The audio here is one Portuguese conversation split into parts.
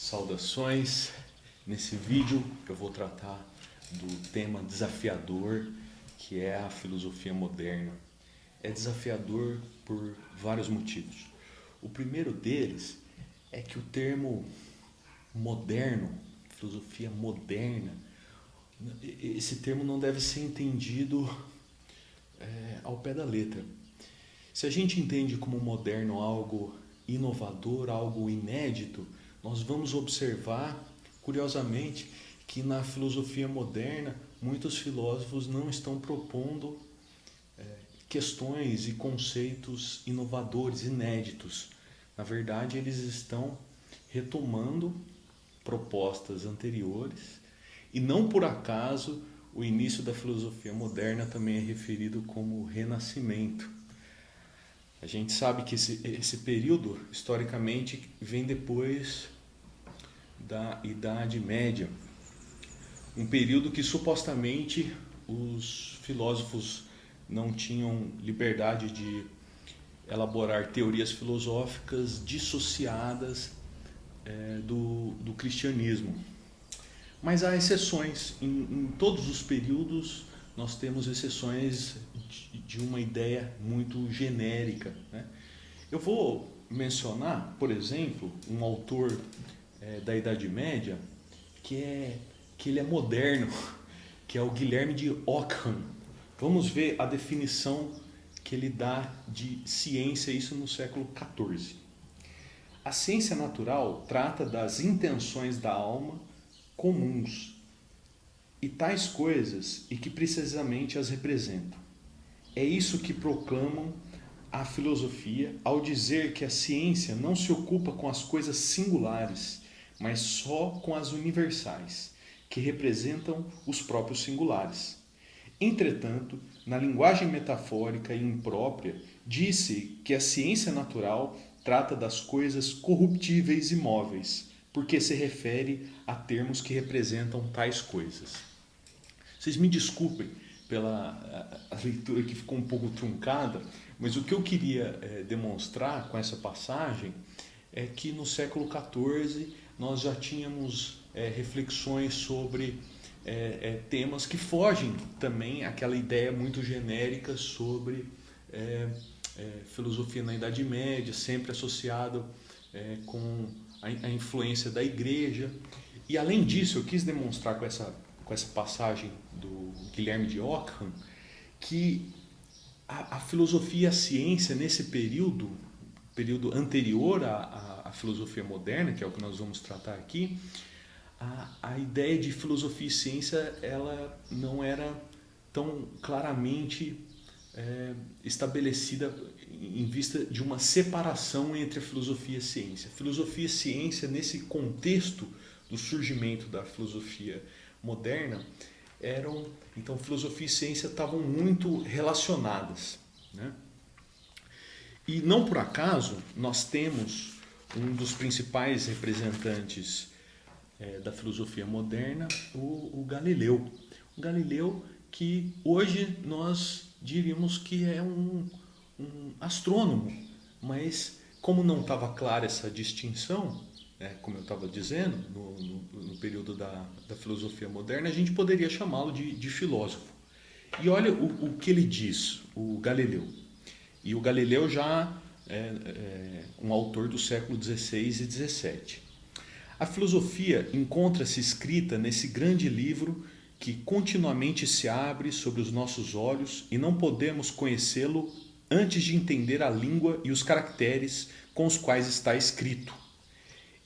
Saudações! Nesse vídeo eu vou tratar do tema desafiador que é a filosofia moderna. É desafiador por vários motivos. O primeiro deles é que o termo moderno, filosofia moderna, esse termo não deve ser entendido ao pé da letra. Se a gente entende como moderno algo inovador, algo inédito, nós vamos observar, curiosamente, que na filosofia moderna muitos filósofos não estão propondo questões e conceitos inovadores, inéditos. Na verdade, eles estão retomando propostas anteriores e não por acaso o início da filosofia moderna também é referido como Renascimento. A gente sabe que esse período, historicamente, vem depois da Idade Média. Um período que supostamente os filósofos não tinham liberdade de elaborar teorias filosóficas dissociadas do cristianismo. Mas há exceções. Em todos os períodos nós temos exceções de uma ideia muito genérica, né? Eu vou mencionar, por exemplo, um autor da Idade Média que ele é moderno, que é o Guilherme de Ockham. Vamos ver a definição que ele dá de ciência, isso no século XIV. A ciência natural trata das intenções da alma comuns e tais coisas e que precisamente as representam. É isso que proclamam a filosofia ao dizer que a ciência não se ocupa com as coisas singulares, mas só com as universais, que representam os próprios singulares. Entretanto, na linguagem metafórica e imprópria, disse que a ciência natural trata das coisas corruptíveis e móveis, porque se refere a termos que representam tais coisas. Vocês me desculpem pela a leitura que ficou um pouco truncada, mas o que eu queria demonstrar com essa passagem é que no século XIV nós já tínhamos reflexões sobre temas que fogem também àquela ideia muito genérica sobre filosofia na Idade Média, sempre associado com a influência da igreja. E além disso, eu quis demonstrar com essa passagem do Guilherme de Ockham que a filosofia e a ciência nesse período anterior à filosofia moderna, que é o que nós vamos tratar aqui, a ideia de filosofia e ciência ela não era tão claramente estabelecida em vista de uma separação entre a filosofia e a ciência. Filosofia e ciência, nesse contexto do surgimento da filosofia moderna, então filosofia e ciência estavam muito relacionadas, né? E não por acaso nós temos um dos principais representantes da filosofia moderna, o Galileu. O Galileu que hoje nós diríamos que é um astrônomo, mas como não estava clara essa distinção, como eu estava dizendo, no período da filosofia moderna, a gente poderia chamá-lo de filósofo. E olha o que ele diz, o Galileu. E o Galileu já é um autor do século XVI e XVII. A filosofia encontra-se escrita nesse grande livro que continuamente se abre sobre os nossos olhos e não podemos conhecê-lo antes de entender a língua e os caracteres com os quais está escrito.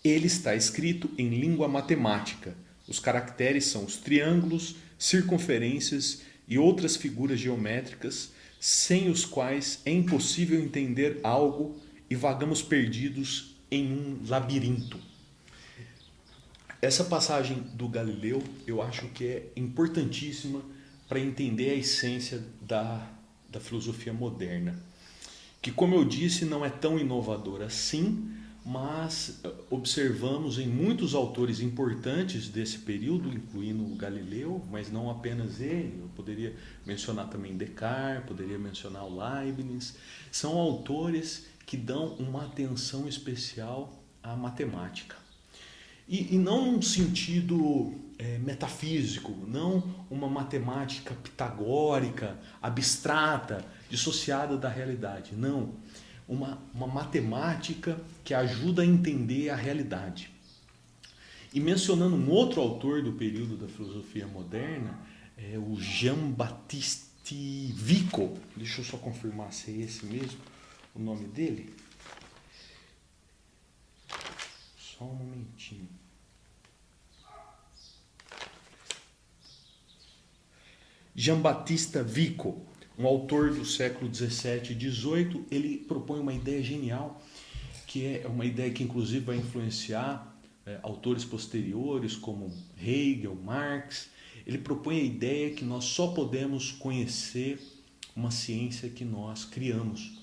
Ele está escrito em língua matemática. Os caracteres são os triângulos, circunferências e outras figuras geométricas, sem os quais é impossível entender algo e vagamos perdidos em um labirinto. Essa passagem do Galileu eu acho que é importantíssima para entender a essência da filosofia moderna, que, como eu disse, não é tão inovadora assim, mas observamos em muitos autores importantes desse período, incluindo o Galileu, mas não apenas ele, eu poderia mencionar também Descartes, poderia mencionar o Leibniz, são autores que dão uma atenção especial à matemática. E não num sentido metafísico, não uma matemática pitagórica, abstrata, dissociada da realidade. Não, uma matemática que ajuda a entender a realidade. E mencionando um outro autor do período da filosofia moderna, é o Jean-Baptiste Vico. Deixa eu só confirmar se é esse mesmo o nome dele. Só um momentinho. Jean-Baptiste Vico, um autor do século 17 e 18, ele propõe uma ideia genial, que é uma ideia que inclusive vai influenciar autores posteriores como Hegel, Marx. Ele propõe a ideia que nós só podemos conhecer uma ciência que nós criamos.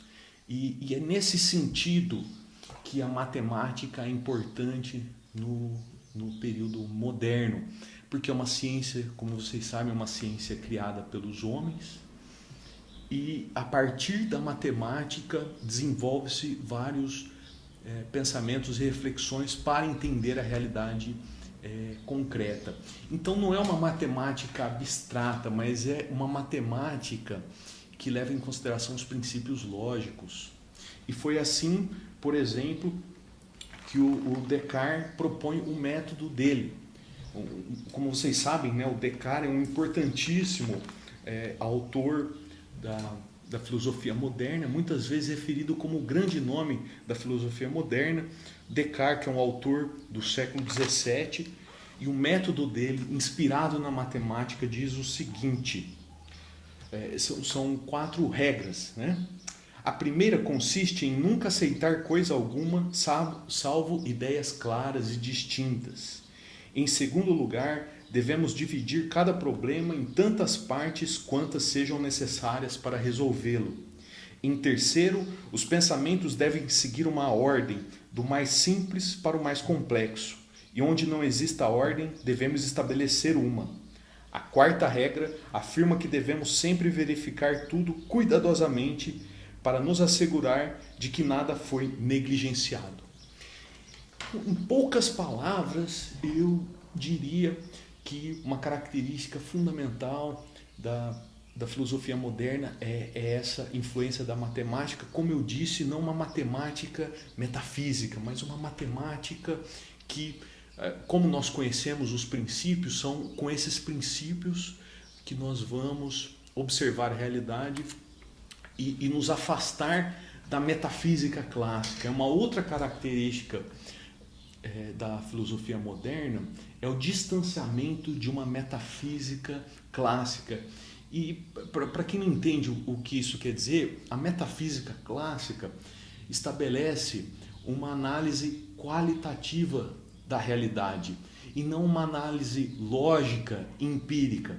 E é nesse sentido que a matemática é importante no período moderno, porque é uma ciência, como vocês sabem, é uma ciência criada pelos homens, e a partir da matemática desenvolve-se vários pensamentos e reflexões para entender a realidade concreta. Então não é uma matemática abstrata, mas é uma matemática que leva em consideração os princípios lógicos. E foi assim, por exemplo, que o Descartes propõe o método dele. Como vocês sabem, né, o Descartes é um importantíssimo autor da filosofia moderna, muitas vezes referido como o grande nome da filosofia moderna. Descartes, que é um autor do século XVII, e o método dele, inspirado na matemática, diz o seguinte: são 4 regras, né? A primeira consiste em nunca aceitar coisa alguma, salvo ideias claras e distintas. Em segundo lugar, devemos dividir cada problema em tantas partes quantas sejam necessárias para resolvê-lo. Em terceiro, os pensamentos devem seguir uma ordem, do mais simples para o mais complexo, e onde não exista ordem, devemos estabelecer uma. A quarta regra afirma que devemos sempre verificar tudo cuidadosamente para nos assegurar de que nada foi negligenciado. Em poucas palavras, eu diria que uma característica fundamental da filosofia moderna é essa influência da matemática, como eu disse, não uma matemática metafísica, mas uma matemática que, como nós conhecemos os princípios, são com esses princípios que nós vamos observar a realidade e nos afastar da metafísica clássica. É uma outra característica da filosofia moderna, é o distanciamento de uma metafísica clássica. E para quem não entende o que isso quer dizer, a metafísica clássica estabelece uma análise qualitativa da realidade e não uma análise lógica, empírica.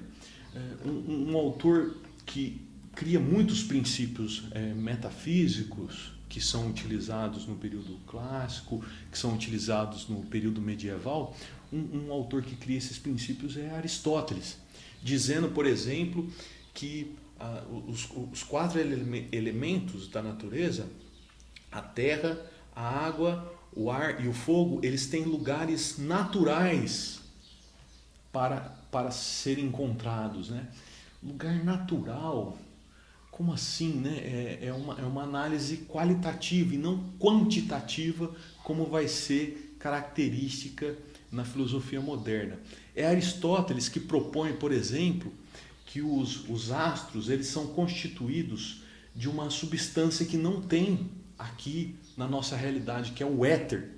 Um autor que cria muitos princípios metafísicos que são utilizados no período clássico, que são utilizados no período medieval, um autor que cria esses princípios é Aristóteles, dizendo, por exemplo, que os 4 elementos da natureza, a terra, a água, o ar e o fogo, eles têm lugares naturais para serem encontrados, né? Lugar natural, como assim, né? É uma análise qualitativa e não quantitativa, como vai ser característica na filosofia moderna. É Aristóteles que propõe, por exemplo, que os astros eles são constituídos de uma substância que não tem aqui na nossa realidade, que é o éter.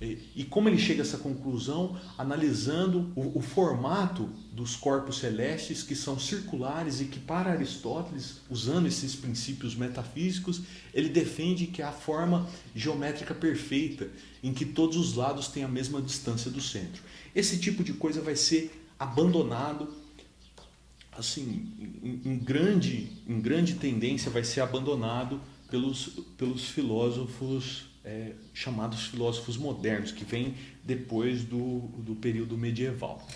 E como ele chega a essa conclusão? Analisando o formato dos corpos celestes, que são circulares, e que para Aristóteles, usando esses princípios metafísicos, ele defende que é a forma geométrica perfeita, em que todos os lados têm a mesma distância do centro. Esse tipo de coisa vai ser abandonado, assim, em grande tendência vai ser abandonado pelos filósofos chamados filósofos modernos, que vêm depois do período medieval.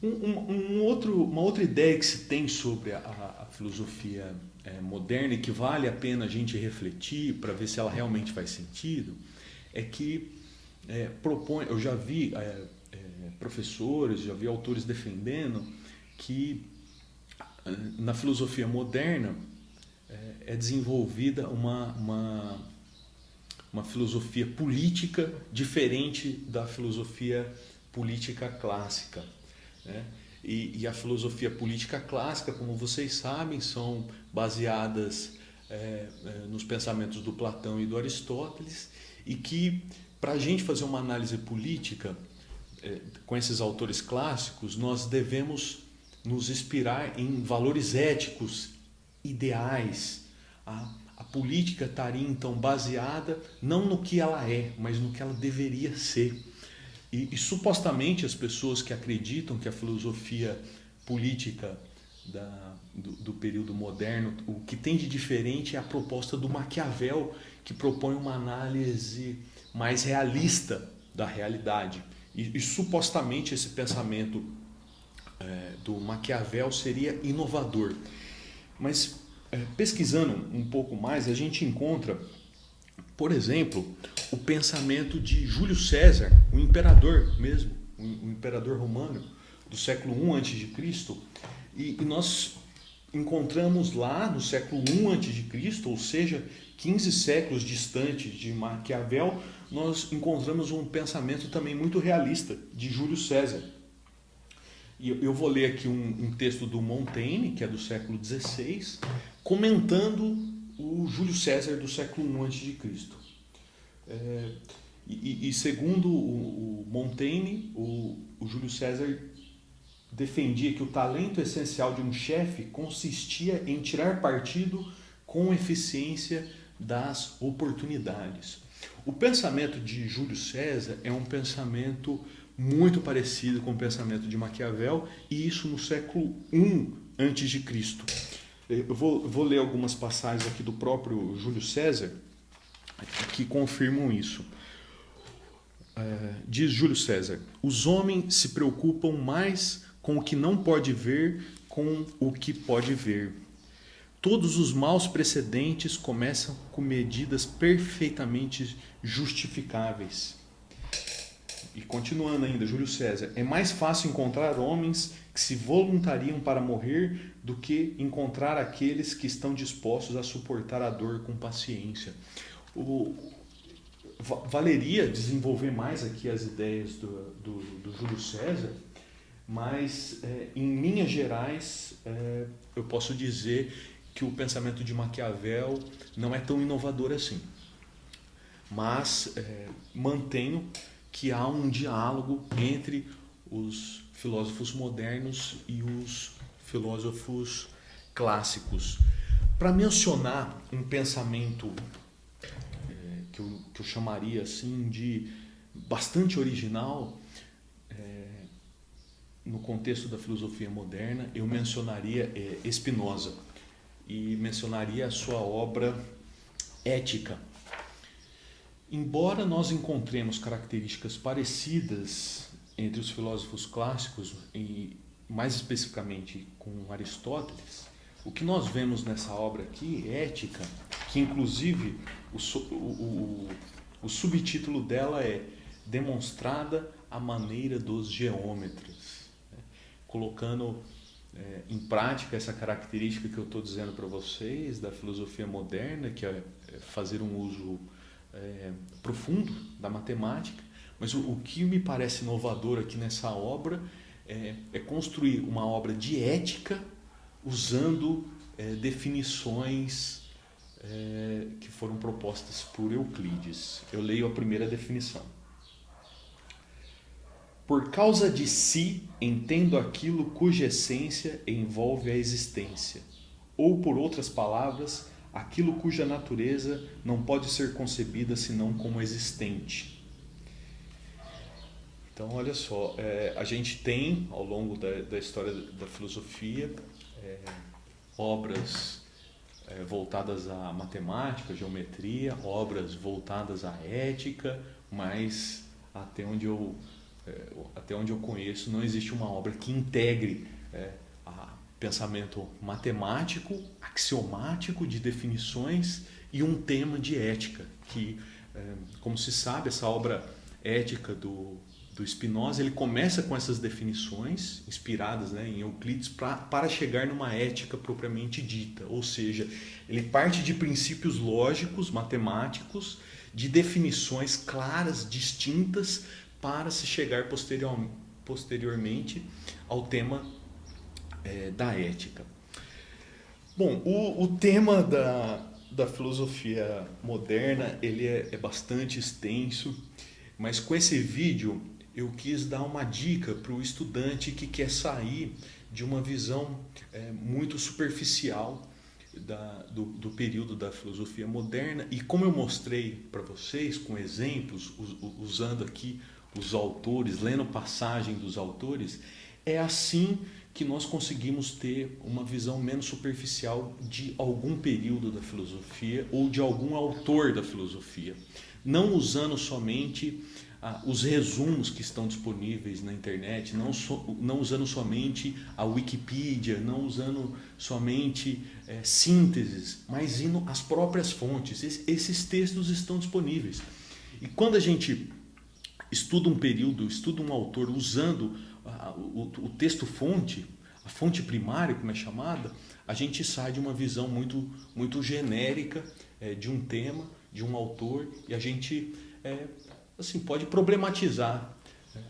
Uma outra ideia que se tem sobre a filosofia moderna e que vale a pena a gente refletir para ver se ela realmente faz sentido, é que propõe, eu já vi professores, já vi autores defendendo que na filosofia moderna é desenvolvida uma filosofia política diferente da filosofia política clássica, né? E a filosofia política clássica, como vocês sabem, são baseadas nos pensamentos do Platão e do Aristóteles, e que, para a gente fazer uma análise política com esses autores clássicos, nós devemos nos inspirar em valores éticos, ideais. A política estaria então baseada não no que ela é, mas no que ela deveria ser. E supostamente as pessoas que acreditam que a filosofia política do período moderno, o que tem de diferente é a proposta do Maquiavel, que propõe uma análise mais realista da realidade. E supostamente esse pensamento do Maquiavel seria inovador. Mas pesquisando um pouco mais, a gente encontra, por exemplo, o pensamento de Júlio César, o imperador mesmo, o imperador romano do século I a.C., e nós encontramos lá no século I a.C., ou seja, 15 séculos distantes de Maquiavel, nós encontramos um pensamento também muito realista de Júlio César. E eu vou ler aqui um texto do Montaigne, que é do século XVI, comentando o Júlio César do século I a.C. E segundo o Montaigne, o Júlio César defendia que o talento essencial de um chefe consistia em tirar partido com eficiência das oportunidades. O pensamento de Júlio César é um pensamento muito parecido com o pensamento de Maquiavel, e isso no século I a.C. Eu vou ler algumas passagens aqui do próprio Júlio César que confirmam isso. Diz Júlio César: os homens se preocupam mais com o que não pode ver com o que pode ver. Todos os maus precedentes começam com medidas perfeitamente justificáveis. E continuando ainda, Júlio César: é mais fácil encontrar homens que se voluntariam para morrer do que encontrar aqueles que estão dispostos a suportar a dor com paciência. Valeria desenvolver mais aqui as ideias do Júlio César, mas em linhas gerais eu posso dizer que o pensamento de Maquiavel não é tão inovador assim. Mas mantenho que há um diálogo entre os filósofos modernos e os filósofos clássicos. Para mencionar um pensamento que eu chamaria assim de bastante original no contexto da filosofia moderna, eu mencionaria Spinoza e mencionaria a sua obra Ética. Embora nós encontremos características parecidas entre os filósofos clássicos e mais especificamente com Aristóteles, o que nós vemos nessa obra aqui, Ética, que inclusive o subtítulo dela é Demonstrada a Maneira dos Geômetras, colocando em prática essa característica que eu estou dizendo para vocês da filosofia moderna, que é fazer um uso profundo da matemática. Mas o que me parece inovador aqui nessa obra é construir uma obra de ética usando definições que foram propostas por Euclides. Eu leio a primeira definição. Por causa de si, entendo aquilo cuja essência envolve a existência, ou, por outras palavras, aquilo cuja natureza não pode ser concebida senão como existente. Então, olha só, a gente tem, ao longo da história da filosofia, obras voltadas à matemática, geometria, obras voltadas à ética, mas até onde eu conheço, não existe uma obra que integre pensamento matemático, axiomático, de definições e um tema de ética, que, como se sabe, essa obra ética do Spinoza, ele começa com essas definições inspiradas, né, em Euclides para chegar numa ética propriamente dita, ou seja, ele parte de princípios lógicos, matemáticos, de definições claras, distintas, para se chegar posteriormente ao tema da ética. Bom, o tema da filosofia moderna ele é bastante extenso, mas com esse vídeo eu quis dar uma dica para o estudante que quer sair de uma visão muito superficial do período da filosofia moderna, e como eu mostrei para vocês com exemplos, usando aqui os autores, lendo passagem dos autores, é assim que nós conseguimos ter uma visão menos superficial de algum período da filosofia ou de algum autor da filosofia, não usando somente os resumos que estão disponíveis na internet, não usando somente a Wikipedia, não usando somente sínteses, mas indo às próprias fontes. Esses textos estão disponíveis. E quando a gente estuda um período, estuda um autor usando o texto-fonte, a fonte primária, como é chamada, a gente sai de uma visão muito genérica de um tema, de um autor, e a gente assim, pode problematizar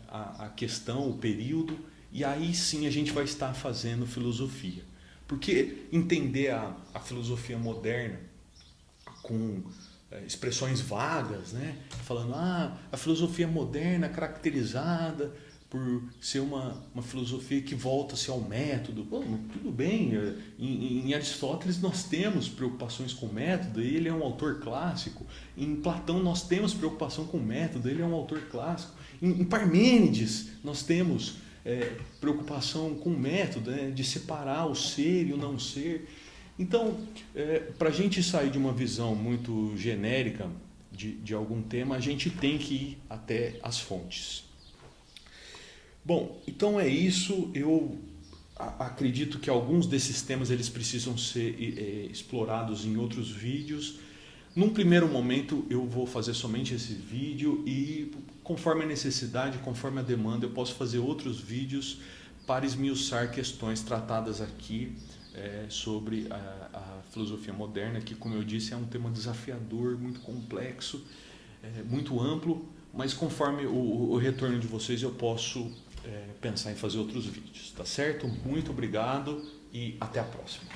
a questão, o período, e aí sim a gente vai estar fazendo filosofia. Porque entender a filosofia moderna com expressões vagas, né? Falando, a filosofia moderna é caracterizada por ser uma filosofia que volta-se ao método. Bom, tudo bem, em Aristóteles nós temos preocupações com o método, ele é um autor clássico. Em Platão nós temos preocupação com o método, ele é um autor clássico. Em Parmênides nós temos preocupação com o método, né, de separar o ser e o não ser. Então, para a gente sair de uma visão muito genérica de algum tema, a gente tem que ir até as fontes. Bom, então é isso. Eu acredito que alguns desses temas eles precisam ser explorados em outros vídeos. Num primeiro momento eu vou fazer somente esse vídeo e conforme a necessidade, conforme a demanda, eu posso fazer outros vídeos para esmiuçar questões tratadas aqui sobre a filosofia moderna, que, como eu disse, é um tema desafiador, muito complexo, muito amplo, mas conforme o retorno de vocês eu posso pensar em fazer outros vídeos, tá certo? Muito obrigado e até a próxima.